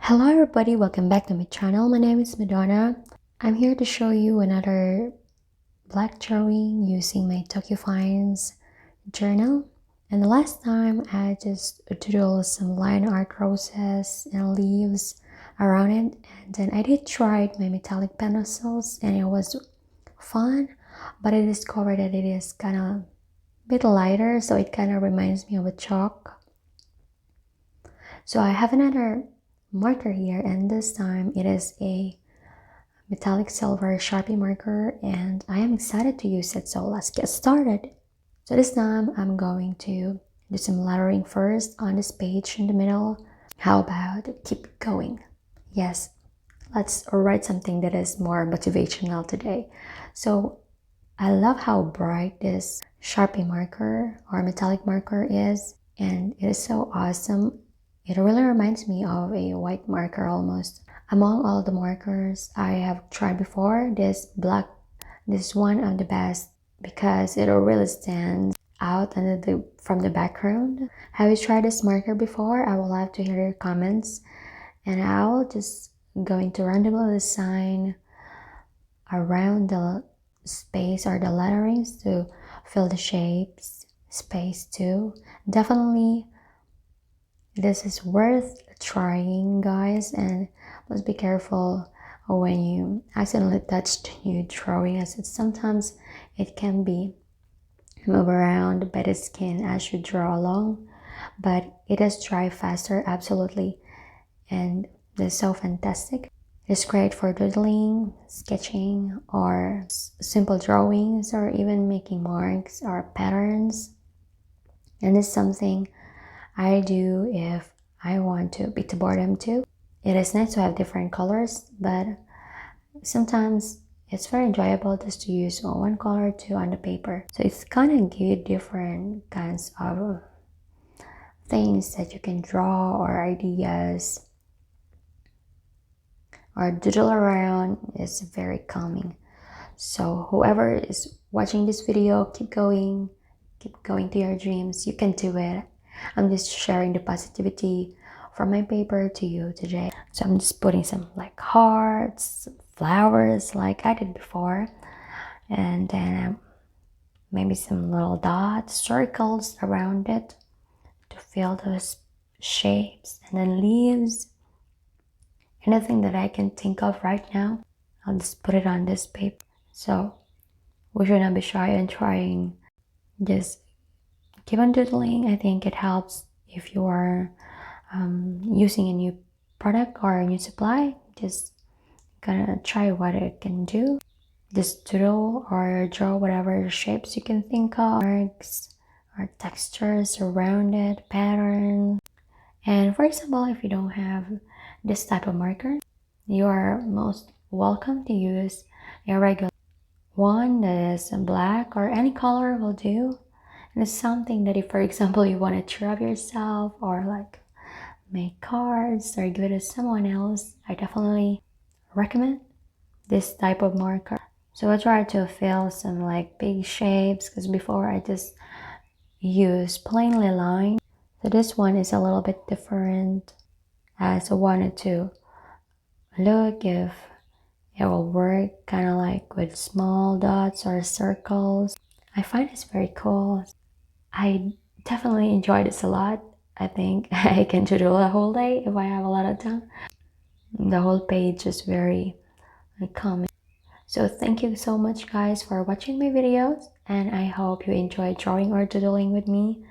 Hello everybody, welcome back to my channel. My name is Madonna. I'm here to show you another black drawing using my Tokyo Finds journal. And the last time I just doodled some line art roses and leaves around it, and then I did try my metallic pencils and it was fun, but I discovered that it is kind of a bit lighter, so it kind of reminds me of a chalk. So I have another marker here, and this time it is a metallic silver Sharpie marker, and I am excited to use it, so let's get started. So this time I'm going to do some lettering first on this page in the middle. How about keep going? Yes, let's write something that is more motivational today. So I love how bright this Sharpie marker or metallic marker is, and it is so awesome. It really reminds me of a white marker almost. Among all the markers I have tried before, this is one of the best because it really stands out from the background. Have you tried this marker before? I would love to hear your comments, and I will just going to randomly assign around the space or the letterings to fill the shapes space too. Definitely this is worth trying, guys, and let's be careful when you accidentally touch the new drawing, as sometimes it can be move around by the skin as you draw along, but it does dry faster, absolutely, and it's so fantastic. It's great for doodling, sketching, or simple drawings, or even making marks or patterns. And it's something I do if I want to beat the boredom too. It is nice to have different colors, but sometimes it's very enjoyable just to use one color too on the paper. So it's kind of give you different kinds of things that you can draw or ideas or doodle around. Is very calming. So whoever is watching this video, keep going to your dreams. You can do it. I'm just sharing the positivity from my paper to you today. So I'm just putting some like hearts, flowers like I did before, and then maybe some little dots, circles around it to fill those shapes, and then leaves. Anything that I can think of right now, I'll just put it on this paper. So we should not be shy in trying. Just keep on doodling. I think it helps if you are using a new product or a new supply. Just gonna try what it can do. Just doodle or draw whatever shapes you can think of, marks or textures around it, pattern. And for example, if you don't have this type of marker, you are most welcome to use a regular one that is black or any color will do. And it's something that if, for example, you want to cheer up yourself or like make cards or give it to someone else, I definitely recommend this type of marker. So I try to fill some like big shapes because before I just use plainly line. So this one is a little bit different, as I wanted to look if it will work kind of like with small dots or circles. I find this very cool. I definitely enjoy this a lot. I think I can doodle a whole day if I have a lot of time. The whole page is very calming. So thank you so much, guys, for watching my videos, and I hope you enjoyed drawing or doodling with me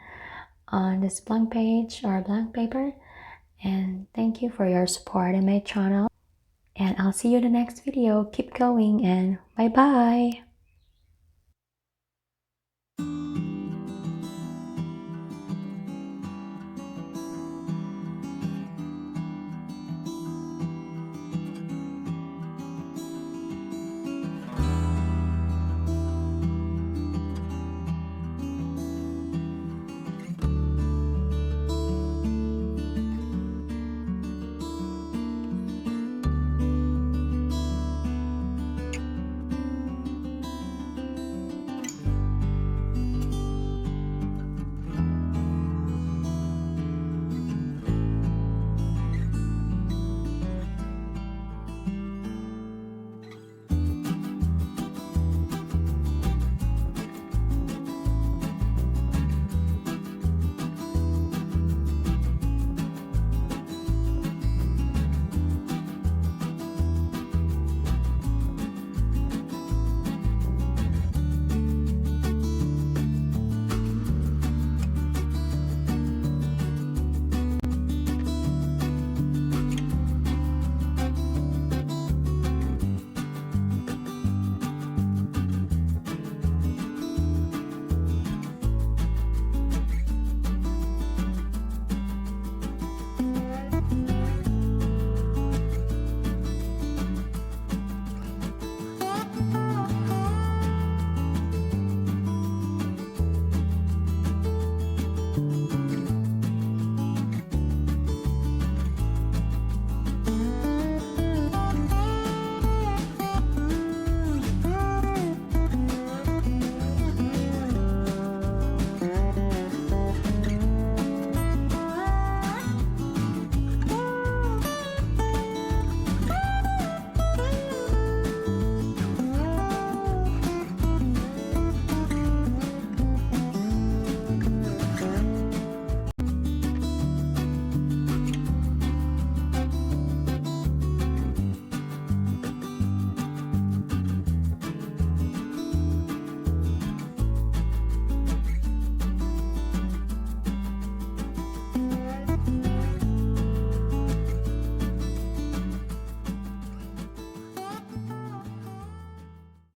on this blank page or blank paper. And thank you for your support in my channel, and I'll see you in the next video. Keep going, and bye bye.